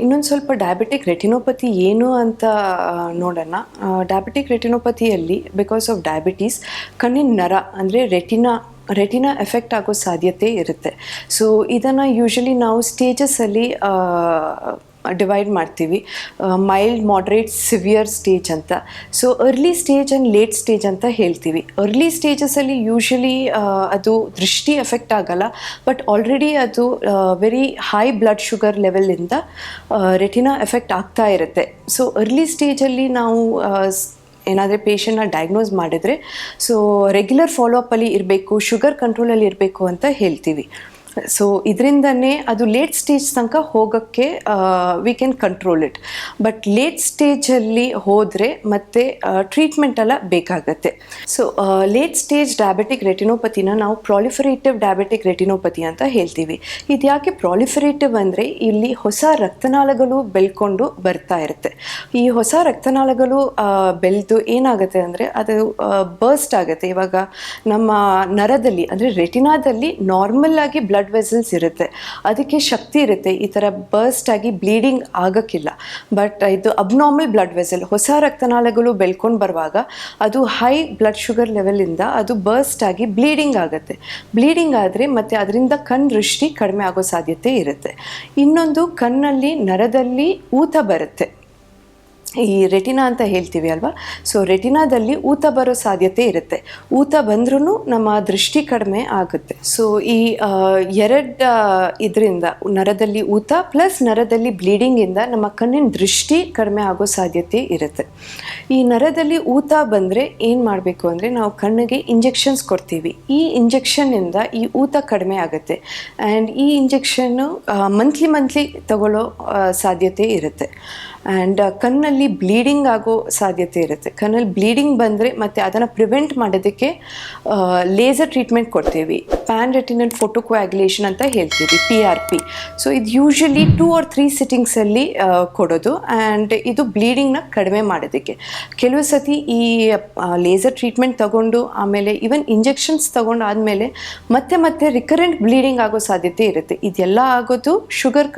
A: ಇನ್ನೊಂದು ಸ್ವಲ್ಪ ಡಯಾಬಿಟಿಕ್ ರೆಟಿನೋಪತಿ ಏನು ಅಂತ ನೋಡೋಣ. ಡಯಾಬಿಟಿಕ್ ರೆಟಿನೋಪತಿಯಲ್ಲಿ ಬಿಕಾಸ್ ಆಫ್ ಡಯಾಬಿಟೀಸ್ ಕಣ್ಣಿನ ನರ ಅಂದರೆ ರೆಟಿನಾ ಎಫೆಕ್ಟ್ ಆಗೋ ಸಾಧ್ಯತೆ ಇರುತ್ತೆ. ಸೊ ಇದನ್ನು ಯೂಶಲಿ ನಾವು ಸ್ಟೇಜಸಲ್ಲಿ ಡಿವೈಡ್ ಮಾಡ್ತೀವಿ, ಮೈಲ್ಡ್, ಮಾಡ್ರೇಟ್, ಸಿವಿಯರ್ ಸ್ಟೇಜ್ ಅಂತ. So early stage and late stage ಅಂತ ಹೇಳ್ತೀವಿ. ಅರ್ಲಿ ಸ್ಟೇಜಸಲ್ಲಿ ಯೂಶಲಿ ಅದು ದೃಷ್ಟಿ ಎಫೆಕ್ಟ್ ಆಗಲ್ಲ, ಬಟ್ ಆಲ್ರೆಡಿ ಅದು ವೆರಿ ಹೈ ಬ್ಲಡ್ ಶುಗರ್ ಲೆವೆಲಿಂದ ರೆಟಿನಾ ಎಫೆಕ್ಟ್ ಆಗ್ತಾ ಇರುತ್ತೆ. ಸೊ ಅರ್ಲಿ ಸ್ಟೇಜಲ್ಲಿ ನಾವು ಏನಾದರೆ ಪೇಷಂಟ್ನ ಡಯಾಗ್ನೋಸ್ ಮಾಡಿದರೆ ಸೊ ರೆಗ್ಯುಲರ್ ಫಾಲೋಅಪ್ಪಲ್ಲಿ ಇರಬೇಕು, ಶುಗರ್ ಕಂಟ್ರೋಲಲ್ಲಿ ಇರಬೇಕು ಅಂತ ಹೇಳ್ತೀವಿ. ಸೊ ಇದರಿಂದನೇ ಅದು ಲೇಟ್ ಸ್ಟೇಜ್ ತನಕ ಹೋಗೋಕ್ಕೆ we can control it. But late ಸ್ಟೇಜಲ್ಲಿ ಹೋದರೆ ಮತ್ತೆ ಟ್ರೀಟ್ಮೆಂಟ್ ಎಲ್ಲ ಬೇಕಾಗತ್ತೆ. ಸೊ ಲೇಟ್ ಸ್ಟೇಜ್ ಡಯಾಬಿಟಿಕ್ ರೆಟಿನೋಪತಿನ ನಾವು ಪ್ರಾಲಿಫರೇಟಿವ್ ಡಯಾಬಿಟಿಕ್ ರೆಟಿನೋಪತಿ ಅಂತ ಹೇಳ್ತೀವಿ. ಇದು ಯಾಕೆ ಪ್ರಾಲಿಫರೇಟಿವ್ ಅಂದರೆ ಇಲ್ಲಿ ಹೊಸ ರಕ್ತನಾಳಗಳು ಬೆಳ್ಕೊಂಡು ಬರ್ತಾ ಇರುತ್ತೆ. ಈ ಹೊಸ ರಕ್ತನಾಳಗಳು ಬೆಳೆದು ಏನಾಗುತ್ತೆ ಅಂದರೆ ಅದು ಬರ್ಸ್ಟ್ ಆಗುತ್ತೆ. ಇವಾಗ ನಮ್ಮ ನರದಲ್ಲಿ ಅಂದರೆ ರೆಟಿನಾದಲ್ಲಿ ನಾರ್ಮಲ್ ಆಗಿ ಬ್ಲಡ್ ವೆಸಲ್ಸ್ ಇರುತ್ತೆ, ಅದಕ್ಕೆ ಶಕ್ತಿ ಇರುತ್ತೆ ಈ ಥರ ಬರ್ಸ್ಟ್ ಆಗಿ ಬ್ಲೀಡಿಂಗ್ ಆಗೋಕ್ಕಿಲ್ಲ. ಬಟ್ ಇದು ಅಬ್ನಾರ್ಮಲ್ ಬ್ಲಡ್ ವೆಸಲ್, ಹೊಸ ರಕ್ತನಾಳಗಳು ಬೆಳ್ಕೊಂಡು ಬರುವಾಗ ಅದು ಹೈ ಬ್ಲಡ್ ಶುಗರ್ ಲೆವೆಲಿಂದ ಅದು ಬರ್ಸ್ಟ್ ಆಗಿ ಬ್ಲೀಡಿಂಗ್ ಆಗುತ್ತೆ. ಬ್ಲೀಡಿಂಗ್ ಆದರೆ ಮತ್ತು ಅದರಿಂದ ದೃಷ್ಟಿ ಕಡಿಮೆ ಆಗೋ ಸಾಧ್ಯತೆ ಇರುತ್ತೆ. ಇನ್ನೊಂದು ಕಣ್ಣಲ್ಲಿ ನರದಲ್ಲಿ ಊತ ಬರುತ್ತೆ, ಈ ರೆಟಿನಾ ಅಂತ ಹೇಳ್ತೀವಿ ಅಲ್ವಾ. ಸೊ ರೆಟಿನಾದಲ್ಲಿ ಊತ ಬರೋ ಸಾಧ್ಯತೆ ಇರುತ್ತೆ. ಊತ ಬಂದ್ರೂ ನಮ್ಮ ದೃಷ್ಟಿ ಕಡಿಮೆ ಆಗುತ್ತೆ. ಸೊ ಈ ಇದರಿಂದ ನರದಲ್ಲಿ ಊತ ಪ್ಲಸ್ ನರದಲ್ಲಿ ಬ್ಲೀಡಿಂಗಿಂದ ನಮ್ಮ ಕಣ್ಣಿನ ದೃಷ್ಟಿ ಕಡಿಮೆ ಆಗೋ ಸಾಧ್ಯತೆ ಇರುತ್ತೆ. ಈ ನರದಲ್ಲಿ ಊತ ಬಂದರೆ ಏನು ಮಾಡಬೇಕು ಅಂದರೆ ನಾವು ಕಣ್ಣಿಗೆ ಇಂಜೆಕ್ಷನ್ಸ್ ಕೊಡ್ತೀವಿ. ಈ ಇಂಜೆಕ್ಷನ್ನಿಂದ ಈ ಊತ ಕಡಿಮೆ ಆಗುತ್ತೆ. ಆ್ಯಂಡ್ ಈ ಇಂಜೆಕ್ಷನ್ನು ಮಂತ್ಲಿ ತಗೊಳ್ಳೋ ಸಾಧ್ಯತೆ ಇರುತ್ತೆ. ಆ್ಯಂಡ್ ಕಣ್ಣಲ್ಲಿ ಬ್ಲೀಡಿಂಗ್ ಆಗೋ ಸಾಧ್ಯತೆ ಇರುತ್ತೆ. ಕಣ್ಣಲ್ಲಿ ಬ್ಲೀಡಿಂಗ್ ಬಂದರೆ ಮತ್ತು ಅದನ್ನು ಪ್ರಿವೆಂಟ್ ಮಾಡೋದಕ್ಕೆ ಲೇಸರ್ ಟ್ರೀಟ್ಮೆಂಟ್ ಕೊಡ್ತೀವಿ, ಪ್ಯಾನ್ ರೆಟಿನಲ್ ಫೋಟೋಕೋಯಾಗ್ಯುಲೇಷನ್ ಅಂತ ಹೇಳ್ತೀವಿ, PRP. ಸೊ ಇದು ಯೂಶಲಿ 2 or 3 ಸಿಟ್ಟಿಂಗ್ಸಲ್ಲಿ ಕೊಡೋದು. ಆ್ಯಂಡ್ ಇದು ಬ್ಲೀಡಿಂಗ್ನ ಕಡಿಮೆ ಮಾಡೋದಕ್ಕೆ. ಕೆಲವು ಸತಿ ಈ ಲೇಸರ್ ಟ್ರೀಟ್ಮೆಂಟ್ ತಗೊಂಡು ಆಮೇಲೆ ಈವನ್ ಇಂಜೆಕ್ಷನ್ಸ್ ತಗೊಂಡು ಆದಮೇಲೆ ಮತ್ತೆ ರಿಕರೆಂಟ್ ಬ್ಲೀಡಿಂಗ್ ಆಗೋ ಸಾಧ್ಯತೆ ಇರುತ್ತೆ. ಇದೆಲ್ಲ ಆಗೋದು ಶುಗರ್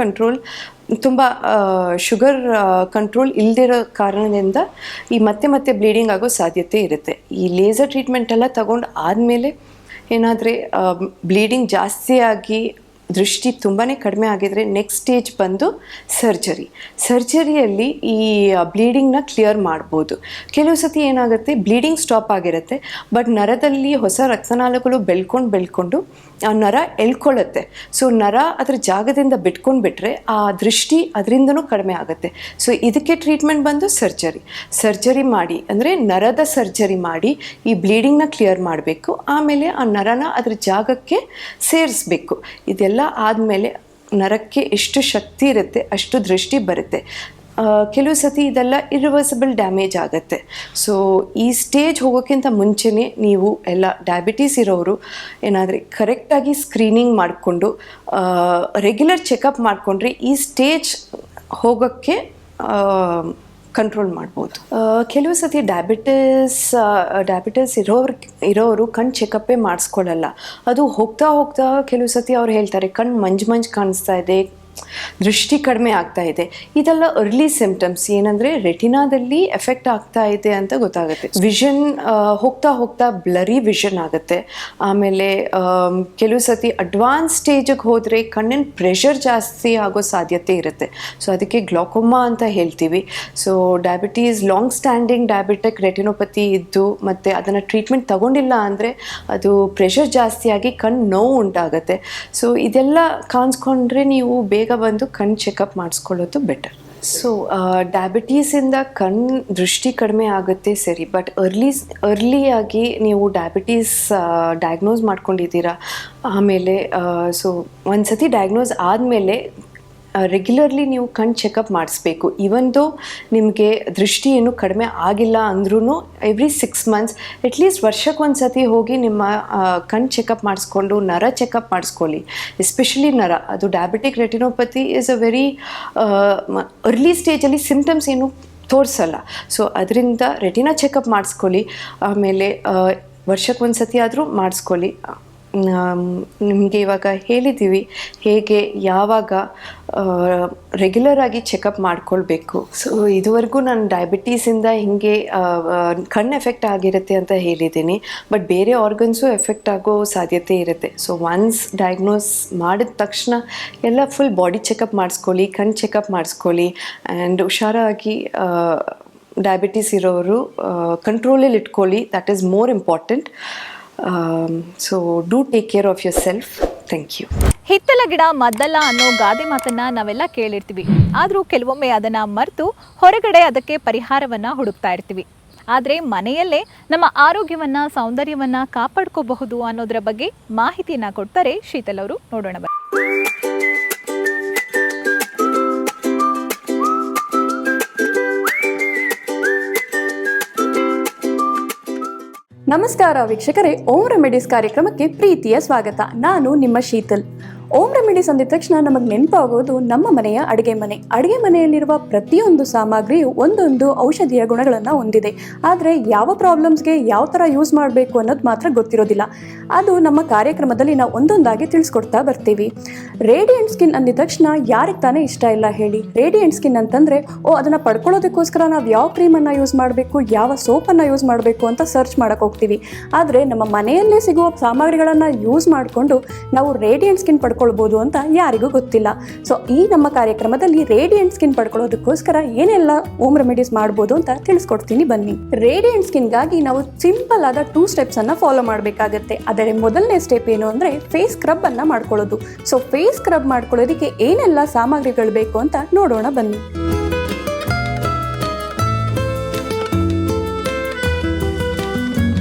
A: ಕಂಟ್ರೋಲ್ ಇಲ್ಲದಿರೋ ಕಾರಣದಿಂದ ಈ ಮತ್ತೆ ಬ್ಲೀಡಿಂಗ್ ಆಗೋ ಸಾಧ್ಯತೆ ಇರುತ್ತೆ. ಈ ಲೇಸರ್ ಟ್ರೀಟ್ಮೆಂಟ್ ಎಲ್ಲ ತಗೊಂಡು ಆದಮೇಲೆ ಏನಾದರೆ ಬ್ಲೀಡಿಂಗ್ ಜಾಸ್ತಿ ಆಗಿ ದೃಷ್ಟಿ ತುಂಬಾ ಕಡಿಮೆ ಆಗಿದ್ರೆ ನೆಕ್ಸ್ಟ್ ಸ್ಟೇಜ್ ಬಂದು ಸರ್ಜರಿಯಲ್ಲಿ ಈ ಬ್ಲೀಡಿಂಗ್ನ ಕ್ಲಿಯರ್ ಮಾಡ್ಬೋದು. ಕೆಲವು ಸತಿ ಏನಾಗುತ್ತೆ, ಬ್ಲೀಡಿಂಗ್ ಸ್ಟಾಪ್ ಆಗಿರುತ್ತೆ, ಬಟ್ ನರದಲ್ಲಿ ಹೊಸ ರಕ್ತನಾಳಗಳು ಬೆಳ್ಕೊಂಡು ಆ ನರ ಎಳ್ಕೊಳ್ಳುತ್ತೆ. ಸೊ ನರ ಅದರ ಜಾಗದಿಂದ ಬಿಟ್ರೆ ಆ ದೃಷ್ಟಿ ಅದರಿಂದನೂ ಕಡಿಮೆ ಆಗುತ್ತೆ. ಸೊ ಇದಕ್ಕೆ ಟ್ರೀಟ್ಮೆಂಟ್ ಬಂದು ಸರ್ಜರಿ ಮಾಡಿ, ಅಂದರೆ ನರದ ಸರ್ಜರಿ ಮಾಡಿ ಈ ಬ್ಲೀಡಿಂಗ್ನ ಕ್ಲಿಯರ್ ಮಾಡಬೇಕು. ಆಮೇಲೆ ಆ ನರನ ಅದ್ರ ಜಾಗಕ್ಕೆ ಸೇರಿಸ್ಬೇಕು. ಇದೆಲ್ಲ ಆದಮೇಲೆ ನರಕ್ಕೆ ಎಷ್ಟು ಶಕ್ತಿ ಇರುತ್ತೆ ಅಷ್ಟು ದೃಷ್ಟಿ ಬರುತ್ತೆ. ಕೆಲವು ಸತಿ ಇದೆಲ್ಲ ಇರಿವರ್ಸಿಬಲ್ ಡ್ಯಾಮೇಜ್ ಆಗುತ್ತೆ. ಸೊ ಈ ಸ್ಟೇಜ್ ಹೋಗೋಕ್ಕಿಂತ ಮುಂಚೆನೇ ನೀವು ಎಲ್ಲ ಡಯಾಬಿಟೀಸ್ ಇರೋರು ಏನಾದರೆ ಕರೆಕ್ಟಾಗಿ ಸ್ಕ್ರೀನಿಂಗ್ ಮಾಡಿಕೊಂಡು ರೆಗ್ಯುಲರ್ ಚೆಕಪ್ ಮಾಡಿಕೊಂಡ್ರೆ ಈ ಸ್ಟೇಜ್ ಹೋಗೋಕ್ಕೆ ಕಂಟ್ರೋಲ್ ಮಾಡ್ಬೋದು. ಕೆಲವು ಸತಿ ಡಯಾಬಿಟಿಸ್ ಇರೋರು ಕಣ್ಣು ಚೆಕಪ್ಪೇ ಮಾಡಿಸ್ಕೊಳ್ಳಲ್ಲ. ಅದು ಹೋಗ್ತಾ ಕೆಲವು ಸತಿ ಅವ್ರು ಹೇಳ್ತಾರೆ ಕಣ್ಣು ಮಂಜು ಕಾಣಿಸ್ತಾ ಇದೆ, ದೃಷ್ಟಿ ಕಡಿಮೆ ಆಗ್ತಾ ಇದೆ. ಇದೆಲ್ಲ ಅರ್ಲಿ ಸಿಂಪ್ಟಮ್ಸ್, ಏನಂದರೆ ರೆಟಿನಾದಲ್ಲಿ ಎಫೆಕ್ಟ್ ಆಗ್ತಾ ಇದೆ ಅಂತ ಗೊತ್ತಾಗುತ್ತೆ. ವಿಷನ್ ಹೋಗ್ತಾ ಬ್ಲರಿ ವಿಷನ್ ಆಗುತ್ತೆ. ಆಮೇಲೆ ಕೆಲವು ಸತಿ ಅಡ್ವಾನ್ಸ್ ಸ್ಟೇಜಿಗೆ ಹೋದರೆ ಕಣ್ಣಿನ ಪ್ರೆಷರ್ ಜಾಸ್ತಿ ಆಗೋ ಸಾಧ್ಯತೆ ಇರುತ್ತೆ. ಸೊ ಅದಕ್ಕೆ ಗ್ಲಾಕೋಮಾ ಅಂತ ಹೇಳ್ತೀವಿ. So diabetes, long standing diabetic retinopathy ಇದ್ದು ಮತ್ತು ಅದನ್ನು ಟ್ರೀಟ್ಮೆಂಟ್ ತಗೊಂಡಿಲ್ಲ ಅಂದರೆ ಅದು ಪ್ರೆಷರ್ ಜಾಸ್ತಿಯಾಗಿ ಕಣ್ಣು ನೋವು ಉಂಟಾಗುತ್ತೆ. ಸೊ ಇದೆಲ್ಲ ಕಾಣಿಸ್ಕೊಂಡ್ರೆ ನೀವು ಬೇಗ ಬಂದು ಕಣ್ಣು ಚೆಕಪ್ ಮಾಡಿಸ್ಕೊಳ್ಳೋದು ಬೆಟರ್. ಸೊ ಡಯಾಬಿಟೀಸಿಂದ ದೃಷ್ಟಿ ಕಡಿಮೆ ಆಗುತ್ತೆ ಸರಿ, ಬಟ್ ಅರ್ಲಿಯಾಗಿ ನೀವು ಡಯಾಬಿಟೀಸ್ ಡಯಾಗ್ನೋಸ್ ಮಾಡ್ಕೊಂಡಿದ್ದೀರಾ. ಆಮೇಲೆ ಸೊ ಒಂದು ಸತಿ ಡಯಾಗ್ನೋಸ್ ಆದಮೇಲೆ ರೆಗ್ಯುಲರ್ಲಿ ನೀವು ಕಣ್ಣು ಚೆಕಪ್ ಮಾಡಿಸ್ಬೇಕು. ಇವನ್ ದೋ ನಿಮಗೆ ದೃಷ್ಟಿ ಏನು ಕಡಿಮೆ ಆಗಿಲ್ಲ ಅಂದ್ರೂ ಎವ್ರಿ 6 months ಅಟ್ಲೀಸ್ಟ್ ವರ್ಷಕ್ಕೊಂದು ಸತಿ ಹೋಗಿ ನಿಮ್ಮ ಕಣ್ಣು ಚೆಕಪ್ ಮಾಡಿಸ್ಕೊಂಡು ನರ ಚೆಕಪ್ ಮಾಡಿಸ್ಕೊಳ್ಳಿ. ಎಸ್ಪೆಷಲಿ ನರ, ಅದು diabetic retinopathy is a very early ಸ್ಟೇಜಲ್ಲಿ ಸಿಂಪ್ಟಮ್ಸ್ ಏನು ತೋರಿಸಲ್ಲ. ಸೊ ಅದರಿಂದ ರೆಟಿನಾ ಚೆಕಪ್ ಮಾಡಿಸ್ಕೊಳ್ಳಿ. ಆಮೇಲೆ ವರ್ಷಕ್ಕೊಂದು ಸತಿ ಆದರೂ ಮಾಡಿಸ್ಕೊಳ್ಳಿ. ನಿಮಗೆ ಇವಾಗ ಹೇಳಿದ್ದೀವಿ ಹೇಗೆ ಯಾವಾಗ ರೆಗ್ಯುಲರಾಗಿ ಚೆಕಪ್ ಮಾಡ್ಕೊಳ್ಬೇಕು. ಸೊ ಇದುವರೆಗೂ ನಾನು ಡಯಾಬಿಟೀಸಿಂದ ಹಿಂಗೆ ಕಣ್ಣು ಎಫೆಕ್ಟ್ ಆಗಿರುತ್ತೆ ಅಂತ ಹೇಳಿದ್ದೀನಿ, ಬಟ್ ಬೇರೆ ಆರ್ಗನ್ಸು ಎಫೆಕ್ಟ್ ಆಗೋ ಸಾಧ್ಯತೆ ಇರುತ್ತೆ. ಸೊ ಒನ್ಸ್ ಡಯಾಗ್ನೋಸ್ ಮಾಡಿದ ತಕ್ಷಣ ಎಲ್ಲ ಫುಲ್ ಬಾಡಿ ಚೆಕಪ್ ಮಾಡಿಸ್ಕೊಳ್ಳಿ, ಕಣ್ಣು ಚೆಕಪ್ ಮಾಡಿಸ್ಕೊಳ್ಳಿ. ಆ್ಯಂಡ್ ಹುಷಾರಾಗಿ ಡಯಾಬಿಟೀಸ್ ಇರೋರು ಕಂಟ್ರೋಲಲ್ಲಿ ಇಟ್ಕೊಳ್ಳಿ. That is more important. So do take care of yourself. Thank you.
C: ಹಿತ್ತಲ ಗಿಡ ಮದ್ದಲ್ಲ ಅನ್ನೋ ಗಾದೆ ಮಾತನ್ನ ನಾವೆಲ್ಲ ಕೇಳಿರ್ತೀವಿ. ಆದರೂ ಕೆಲವೊಮ್ಮೆ ಅದನ್ನ ಮರೆತು ಹೊರಗಡೆ ಅದಕ್ಕೆ ಪರಿಹಾರವನ್ನ ಹುಡುಕ್ತಾ ಇರ್ತೀವಿ. ಆದರೆ ಮನೆಯಲ್ಲೇ ನಮ್ಮ ಆರೋಗ್ಯವನ್ನ, ಸೌಂದರ್ಯವನ್ನ ಕಾಪಾಡ್ಕೋಬಹುದು ಅನ್ನೋದರ ಬಗ್ಗೆ ಮಾಹಿತಿಯನ್ನ ಕೊಡ್ತಾರೆ ಶೀತಲ್ ಅವರು. ನೋಡೋಣ ಬನ್ನಿ.
D: ನಮಸ್ಕಾರ ವೀಕ್ಷಕರೇ, ಓಂ ರೆಮಿಡೀಸ್ ಕಾರ್ಯಕ್ರಮಕ್ಕೆ ಪ್ರೀತಿಯ ಸ್ವಾಗತ. ನಾನು ನಿಮ್ಮ ಶೀತಲ್. ಓಂ ರೆಮಿಡೀಸ್ ಅಂದಿದ ತಕ್ಷಣ ನಮಗೆ ನೆನಪಾಗೋದು ನಮ್ಮ ಮನೆಯ ಅಡುಗೆ ಮನೆಯಲ್ಲಿರುವ ಪ್ರತಿಯೊಂದು ಸಾಮಗ್ರಿಯು ಒಂದೊಂದು ಔಷಧಿಯ ಗುಣಗಳನ್ನು ಹೊಂದಿದೆ. ಆದರೆ ಯಾವ ಪ್ರಾಬ್ಲಮ್ಸ್ಗೆ ಯಾವ ಥರ ಯೂಸ್ ಮಾಡಬೇಕು ಅನ್ನೋದು ಮಾತ್ರ ಗೊತ್ತಿರೋದಿಲ್ಲ. ಅದು ನಮ್ಮ ಕಾರ್ಯಕ್ರಮದಲ್ಲಿ ನಾವು ಒಂದೊಂದಾಗಿ ತಿಳಿಸ್ಕೊಡ್ತಾ ಬರ್ತೀವಿ. ರೇಡಿಯಂಟ್ ಸ್ಕಿನ್ ಅಂದಿದ ತಕ್ಷಣ ಯಾರಿಗೆ ತಾನೇ ಇಷ್ಟ ಇಲ್ಲ ಹೇಳಿ? ರೇಡಿಯಂಟ್ ಸ್ಕಿನ್ ಅಂತಂದರೆ ಅದನ್ನು ಪಡ್ಕೊಳ್ಳೋದಕ್ಕೋಸ್ಕರ ನಾವು ಯಾವ ಕ್ರೀಮನ್ನು ಯೂಸ್ ಮಾಡಬೇಕು, ಯಾವ ಸೋಪನ್ನು ಯೂಸ್ ಮಾಡಬೇಕು ಅಂತ ಸರ್ಚ್ ಮಾಡೋಕೆ ಹೋಗ್ತೀವಿ. ಆದರೆ ನಮ್ಮ ಮನೆಯಲ್ಲೇ ಸಿಗುವ ಸಾಮಗ್ರಿಗಳನ್ನು ಯೂಸ್ ಮಾಡಿಕೊಂಡು ನಾವು ರೇಡಿಯಂಟ್ ಸ್ಕಿನ್ ಪಡ್ಕೊಳ್ಬೋದು ಅಂತ ಯಾರಿಗೂ ಗೊತ್ತಿಲ್ಲ. ಸೊ ಈ ನಮ್ಮ ಕಾರ್ಯಕ್ರಮದಲ್ಲಿ ರೇಡಿಯಂಟ್ ಸ್ಕಿನ್ ಪಡ್ಕೊಳ್ಳೋದಕ್ಕೋಸ್ಕರ ಏನೆಲ್ಲ ಹೋಮ್ ರೆಮಿಡೀಸ್ ಮಾಡ್ಬೋದು ಅಂತ ತಿಳಿಸ್ಕೊಡ್ತೀನಿ ಬನ್ನಿ. ರೇಡಿಯಂಟ್ ಸ್ಕಿನ್ಗಾಗಿ ನಾವು ಸಿಂಪಲ್ ಆದ 2 steps ಅನ್ನ ಫಾಲೋ ಮಾಡಬೇಕಾಗುತ್ತೆ. ಅದರ ಮೊದಲನೇ ಸ್ಟೆಪ್ ಏನು ಅಂದರೆ ಫೇಸ್ ಸ್ಕ್ರಬ್ ಅನ್ನ ಮಾಡ್ಕೊಳ್ಳೋದು. ಸೊ ಫೇಸ್ ಸ್ಕ್ರಬ್ ಮಾಡ್ಕೊಳ್ಳೋದಕ್ಕೆ ಏನೆಲ್ಲ ಸಾಮಗ್ರಿಗಳು ಬೇಕು ಅಂತ ನೋಡೋಣ ಬನ್ನಿ.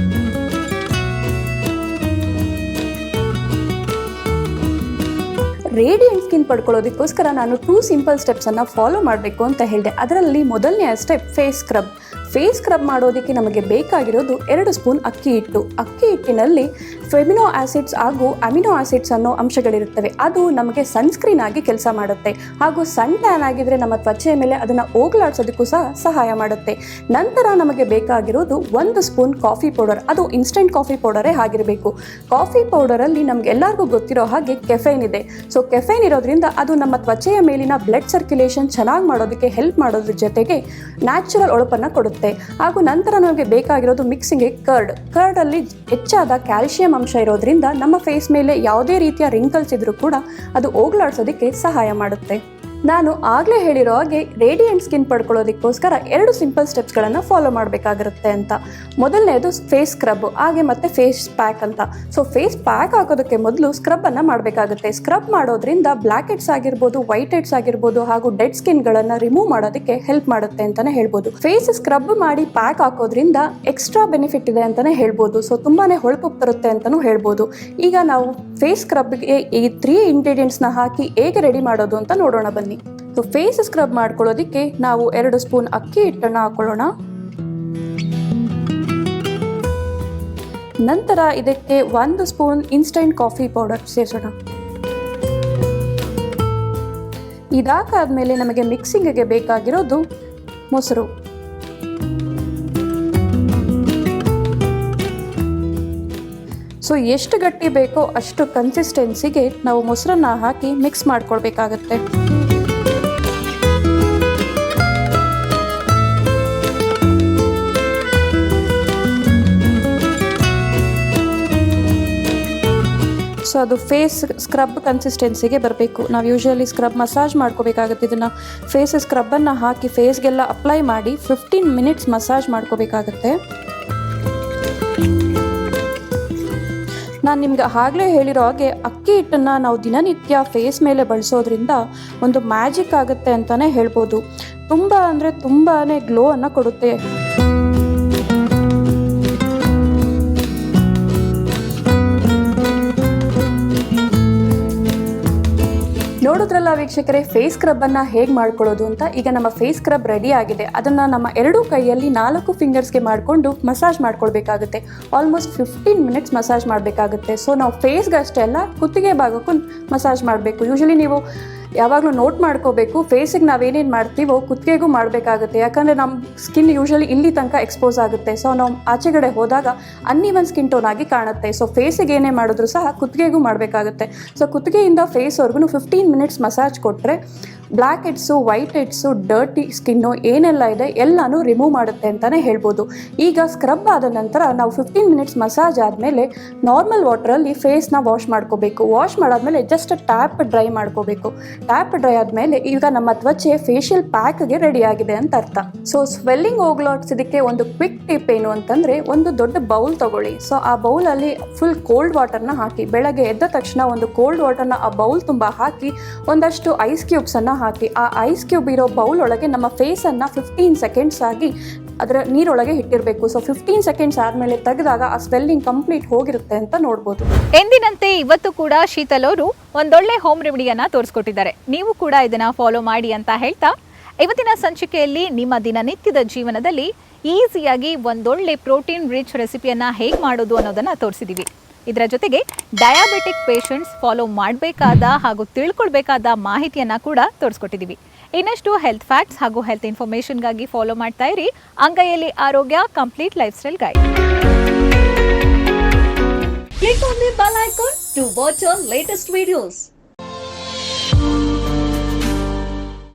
D: ರೇಡಿಯಂಟ್ ಸ್ಕಿನ್ ಪಡ್ಕೊಳ್ಳೋದಕ್ಕೋಸ್ಕರ ನಾನು 2 ಸಿಂಪಲ್ ಸ್ಟೆಪ್ಸನ್ನು ಫಾಲೋ ಮಾಡಬೇಕು ಅಂತ ಹೇಳಿದೆ. ಅದರಲ್ಲಿ ಮೊದಲನೇ step face scrub. Face scrub ಮಾಡೋದಕ್ಕೆ ನಮಗೆ ಬೇಕಾಗಿರೋದು 2 ಸ್ಪೂನ್ ಅಕ್ಕಿ ಹಿಟ್ಟು. ಅಕ್ಕಿ ಹಿಟ್ಟಿನಲ್ಲಿ ಫೆಮಿನೋ ಆಸಿಡ್ಸ್ ಹಾಗೂ ಅಮಿನೋ ಆಸಿಡ್ಸ್ ಅನ್ನೋ ಅಂಶಗಳಿರುತ್ತವೆ. ಅದು ನಮಗೆ ಸನ್ಸ್ಕ್ರೀನ್ ಆಗಿ ಕೆಲಸ ಮಾಡುತ್ತೆ ಹಾಗೂ ಸನ್ ಟ್ಯಾನ್ ಆಗಿದ್ರೆ ನಮ್ಮ ತ್ವಚೆಯ ಮೇಲೆ ಅದನ್ನು ಹೋಗಲಾಡಿಸೋದಕ್ಕೂ ಸಹ ಸಹಾಯ ಮಾಡುತ್ತೆ. ನಂತರ ನಮಗೆ ಬೇಕಾಗಿರೋದು 1 ಸ್ಪೂನ್ ಕಾಫಿ ಪೌಡರ್. ಅದು ಇನ್ಸ್ಟೆಂಟ್ ಕಾಫಿ ಪೌಡರೇ ಆಗಿರಬೇಕು. ಕಾಫಿ ಪೌಡರಲ್ಲಿ ನಮ್ಗೆ ಎಲ್ಲರಿಗೂ ಗೊತ್ತಿರೋ ಹಾಗೆ ಕೆಫೈನ್ ಇದೆ. ಸೊ ಕೆಫೈನ್ ಇರೋದ್ರಿಂದ ಅದು ನಮ್ಮ ತ್ವಚೆಯ ಮೇಲಿನ ಬ್ಲಡ್ ಸರ್ಕ್ಯುಲೇಷನ್ ಚೆನ್ನಾಗಿ ಮಾಡೋದಕ್ಕೆ ಹೆಲ್ಪ್ ಮಾಡೋದ್ರ ಜೊತೆಗೆ ನ್ಯಾಚುರಲ್ ಹೊಳಪನ್ನು ಕೊಡುತ್ತೆ. ಕೊಡುತ್ತೆ. ಹಾಗೂ ನಂತರ ನಮಗೆ ಬೇಕಾಗಿರೋದು ಮಿಕ್ಸಿಂಗ್ಗೆ ಕರ್ಡಲ್ಲಿ ಹೆಚ್ಚಾದ ಕ್ಯಾಲ್ಸಿಯಂ ಅಂಶ ಇರೋದ್ರಿಂದ ನಮ್ಮ ಫೇಸ್ ಮೇಲೆ ಯಾವುದೇ ರೀತಿಯ ರಿಂಕಲ್ಸ್ ಇದ್ರೂ ಕೂಡ ಅದು ಹೋಗಲಾಡಿಸೋದಕ್ಕೆ ಸಹಾಯ ಮಾಡುತ್ತೆ. ನಾನು ಆಗಲೇ ಹೇಳಿರೋ ಹಾಗೆ ರೇಡಿಯಂಟ್ ಸ್ಕಿನ್ ಪಡ್ಕೊಳ್ಳೋದಕ್ಕೋಸ್ಕರ 2 ಸಿಂಪಲ್ ಸ್ಟೆಪ್ಸ್ಗಳನ್ನು ಫಾಲೋ ಮಾಡಬೇಕಾಗಿರುತ್ತೆ ಅಂತ. ಮೊದಲನೇದು ಫೇಸ್ ಸ್ಕ್ರಬ್, ಹಾಗೆ ಮತ್ತು ಫೇಸ್ ಪ್ಯಾಕ್ ಅಂತ. ಸೊ ಫೇಸ್ ಪ್ಯಾಕ್ ಹಾಕೋದಕ್ಕೆ ಮೊದಲು ಸ್ಕ್ರಬ್ಬನ್ನು ಮಾಡಬೇಕಾಗುತ್ತೆ. ಸ್ಕ್ರಬ್ ಮಾಡೋದ್ರಿಂದ ಬ್ಲ್ಯಾಕ್ ಹೆಡ್ಸ್ ಆಗಿರ್ಬೋದು, ವೈಟ್ ಹೆಡ್ಸ್ ಆಗಿರ್ಬೋದು, ಹಾಗೂ ಡೆಡ್ ಸ್ಕಿನ್ಗಳನ್ನು ರಿಮೂವ್ ಮಾಡೋದಕ್ಕೆ ಹೆಲ್ಪ್ ಮಾಡುತ್ತೆ ಅಂತಲೇ ಹೇಳ್ಬೋದು. ಫೇಸ್ ಸ್ಕ್ರಬ್ ಮಾಡಿ ಪ್ಯಾಕ್ ಹಾಕೋದ್ರಿಂದ ಎಕ್ಸ್ಟ್ರಾ ಬೆನಿಫಿಟ್ ಇದೆ ಅಂತಲೇ ಹೇಳ್ಬೋದು. ಸೊ ತುಂಬಾ ಹೊಳಪು ಬರುತ್ತೆ ಅಂತಲೂ ಹೇಳ್ಬೋದು. ಈಗ ನಾವು ಫೇಸ್ ಸ್ಕ್ರಬ್ಗೆ ಈ 3 ಇಂಗ್ರೀಡಿಯೆಂಟ್ಸ್ನ ಹಾಕಿ ಹೇಗೆ ರೆಡಿ ಮಾಡೋದು ಅಂತ ನೋಡೋಣ ಬನ್ನಿ. ಸೊ ಫೇಸ್ ಸ್ಕ್ರಬ್ ಮಾಡ್ಕೊಳ್ಳೋದಕ್ಕೆ ನಾವು 2 ಸ್ಪೂನ್ ಅಕ್ಕಿ ಹಿಟ್ಟನ್ನು ಹಾಕೊಳ್ಳೋಣ. ನಂತರ ಇದಕ್ಕೆ 1 ಸ್ಪೂನ್ ಇನ್ಸ್ಟೆಂಟ್ ಕಾಫಿ ಪೌಡರ್ ಸೇರಿಸೋಣ. ಇದಾಕಾದ್ಮೇಲೆ ನಮಗೆ ಮಿಕ್ಸಿಂಗ್ಗೆ ಬೇಕಾಗಿರೋದು ಮೊಸರು. ಸೊ ಎಷ್ಟು ಗಟ್ಟಿ ಬೇಕೋ ಅಷ್ಟು ಕನ್ಸಿಸ್ಟೆನ್ಸಿಗೆ ನಾವು ಮೊಸರನ್ನ ಹಾಕಿ ಮಿಕ್ಸ್ ಮಾಡ್ಕೊಳ್ಬೇಕಾಗತ್ತೆ. ಸೊ ಅದು ಫೇಸ್ ಸ್ಕ್ರಬ್ ಕನ್ಸಿಸ್ಟೆನ್ಸಿಗೆ ಬರಬೇಕು. ನಾವು ಯೂಶುವಲಿ ಸ್ಕ್ರಬ್ ಮಸಾಜ್ ಮಾಡ್ಕೋಬೇಕಾಗುತ್ತೆ. ಇದನ್ನು ಫೇಸ್ ಸ್ಕ್ರಬ್ಬನ್ನು ಹಾಕಿ ಫೇಸ್ಗೆಲ್ಲ ಅಪ್ಲೈ ಮಾಡಿ 15 ಮಿನಿಟ್ಸ್ ಮಸಾಜ್ ಮಾಡ್ಕೋಬೇಕಾಗತ್ತೆ. ನಾನು ನಿಮ್ಗೆ ಆಗಲೇ ಹೇಳಿರೋ ಹಾಗೆ ಅಕ್ಕಿ ಹಿಟ್ಟನ್ನು ನಾವು ದಿನನಿತ್ಯ ಫೇಸ್ ಮೇಲೆ ಬಳಸೋದ್ರಿಂದ ಒಂದು ಮ್ಯಾಜಿಕ್ ಆಗುತ್ತೆ ಅಂತಲೇ ಹೇಳ್ಬೋದು. ತುಂಬ ಅಂದರೆ ತುಂಬಾ ಗ್ಲೋವನ್ನು ಕೊಡುತ್ತೆ. ನೋಡಿದ್ರಲ್ಲ ವೀಕ್ಷಕರೇ, ಫೇಸ್ ಸ್ಕ್ರಬ್ಬನ್ನು ಹೇಗೆ ಮಾಡ್ಕೊಳ್ಳೋದು ಅಂತ. ಈಗ ನಮ್ಮ ಫೇಸ್ ಸ್ಕ್ರಬ್ ರೆಡಿ ಆಗಿದೆ. ಅದನ್ನು ನಮ್ಮ 2 ಕೈಯಲ್ಲಿ 4 ಫಿಂಗರ್ಸ್ಗೆ ಮಾಡಿಕೊಂಡು ಮಸಾಜ್ ಮಾಡ್ಕೊಳ್ಬೇಕಾಗುತ್ತೆ. ಆಲ್ಮೋಸ್ಟ್ 15 ಮಿನಿಟ್ಸ್ ಮಸಾಜ್ ಮಾಡಬೇಕಾಗುತ್ತೆ. ಸೊ ನಾವು ಫೇಸ್ಗೆ ಅಷ್ಟೇ ಅಲ್ಲ, ಕುತ್ತಿಗೆ ಭಾಗಕ್ಕೂ ಮಸಾಜ್ ಮಾಡಬೇಕು. ಯೂಶಲಿ ನೀವು ಯಾವಾಗಲೂ ನೋಟ್ ಮಾಡ್ಕೋಬೇಕು, ಫೇಸಿಗೆ ನಾವೇನೇನು ಮಾಡ್ತೀವೋ ಕುತ್ತಿಗೆಗೂ ಮಾಡಬೇಕಾಗುತ್ತೆ. ಯಾಕಂದರೆ ನಮ್ಮ ಸ್ಕಿನ್ ಯೂಶಲಿ ಇಲ್ಲಿ ತನಕ ಎಕ್ಸ್ಪೋಸ್ ಆಗುತ್ತೆ. ಸೊ ನಾವು ಆಚೆಗಡೆ ಹೋದಾಗ ಅನ್ಈವನ್ ಸ್ಕಿನ್ ಟೋನ್ ಆಗಿ ಕಾಣುತ್ತೆ. ಸೊ ಫೇಸಿಗೆ ಏನೇ ಮಾಡಿದ್ರು ಸಹ ಕುತ್ತಿಗೆಗೂ ಮಾಡಬೇಕಾಗುತ್ತೆ. ಸೊ ಕುತ್ತಿಗೆಯಿಂದ ಫೇಸ್ವರೆಗೂ 15 ಮಿನಿಟ್ಸ್ ಮಸಾಜ್ ಕೊಟ್ಟರೆ black heads, white heads, dirty skin ಏನೆಲ್ಲ ಇದೆ ಎಲ್ಲನೂ ರಿಮೂವ್ ಮಾಡುತ್ತೆ ಅಂತಲೇ ಹೇಳ್ಬೋದು. ಈಗ ಸ್ಕ್ರಬ್ ಆದ ನಂತರ ನಾವು 15 ಮಿನಿಟ್ಸ್ ಮಸಾಜ್ ಆದಮೇಲೆ ನಾರ್ಮಲ್ ವಾಟರಲ್ಲಿ ಫೇಸ್ನ ವಾಶ್ ಮಾಡ್ಕೋಬೇಕು. ವಾಶ್ ಮಾಡಾದ್ಮೇಲೆ ಜಸ್ಟ್ ಟ್ಯಾಪ್ ಡ್ರೈ ಮಾಡ್ಕೋಬೇಕು. ಟ್ಯಾಪ್ ಡ್ರೈ ಆದಮೇಲೆ ಈಗ ನಮ್ಮ ತ್ವಚೆ ಫೇಶಿಯಲ್ ಪ್ಯಾಕ್ಗೆ ರೆಡಿ ಆಗಿದೆ ಅಂತ ಅರ್ಥ. ಸೊ ಸ್ವೆಲ್ಲಿಂಗ್ ಹೋಗ್ಲಾಡ್ಸೋದಕ್ಕೆ ಒಂದು ಕ್ವಿಕ್ ಟಿಪ್ ಏನು ಅಂತಂದರೆ, ಒಂದು ದೊಡ್ಡ ಬೌಲ್ ತಗೊಳ್ಳಿ. ಸೊ ಆ ಬೌಲಲ್ಲಿ ಫುಲ್ ಕೋಲ್ಡ್ ವಾಟರ್ನ ಹಾಕಿ, ಬೆಳಗ್ಗೆ ಎದ್ದ ತಕ್ಷಣ ಒಂದು ಕೋಲ್ಡ್ ವಾಟರ್ನ ಆ ಬೌಲ್ ತುಂಬ ಹಾಕಿ ಒಂದಷ್ಟು ಐಸ್ ಕ್ಯೂಬ್ಸನ್ನು ಹಾಕಿ ಆ ಐಸ್ ಕ್ಯೂಬ್ ಇರೋ ಬೌಲ್ ಒಳಗೆ ನಮ್ಮ ಫೇಸನ್ನು 15 ಸೆಕೆಂಡ್ಸ್ ಆಗಿ ಅದರ ನೀರೊಳಗೆ ಇಟ್ಟಿರಬೇಕು. ಸೊ 15 ಸೆಕೆಂಡ್ಸ್ ಆದಮೇಲೆ ತೆಗೆದಾಗ ಆ ಸ್ವೆಲ್ಲಿಂಗ್ ಕಂಪ್ಲೀಟ್ ಹೋಗಿರುತ್ತೆ ಅಂತ ನೋಡ್ಬೋದು.
C: ಎಂದಿನಂತೆ ಇವತ್ತು ಕೂಡ ಶೀತಲ್ ಅವರು ಒಂದೊಳ್ಳೆ ಹೋಮ್ ರೆಮಿಡಿಯನ್ನ ತೋರಿಸ್ಕೊಟ್ಟಿದ್ದಾರೆ. ನೀವು ಕೂಡ ಇದನ್ನ ಫಾಲೋ ಮಾಡಿ ಅಂತ ಹೇಳ್ತಾ ಇವತ್ತಿನ ಸಂಚಿಕೆಯಲ್ಲಿ ನಿಮ್ಮ ದಿನನಿತ್ಯದ ಜೀವನದಲ್ಲಿ ಈಸಿಯಾಗಿ ಒಂದೊಳ್ಳೆ ಪ್ರೋಟೀನ್ ರಿಚ್ ರೆಸಿಪಿಯನ್ನ ಹೇಗೆ ಮಾಡೋದು ಅನ್ನೋದನ್ನ ತೋರಿಸಿದೀವಿ. ಇದರ ಜೊತೆಗೆ ಡಯಾಬಿಟಿಕ್ ಪೇಷಂಟ್ಸ್ ಫಾಲೋ ಮಾಡಬೇಕಾದ ಹಾಗೂ ತಿಳ್ಕೊಳ್ಬೇಕಾದ ಮಾಹಿತಿಯನ್ನ ಕೂಡ ತೋರಿಸ್ಕೊಟ್ಟಿದ್ದೀವಿ. ಇನ್ನಷ್ಟು ಹೆಲ್ತ್ ಫ್ಯಾಕ್ಟ್ಸ್ ಹಾಗೂ ಹೆಲ್ತ್ ಇನ್ಫಾರ್ಮೇಷನ್ಗಾಗಿ ಫಾಲೋ ಮಾಡ್ತಾ ಇರಿ ಅಂಗೈಯಲ್ಲಿ ಆರೋಗ್ಯ complete life style guide.
E: Click on the bell icon to watch our latest videos.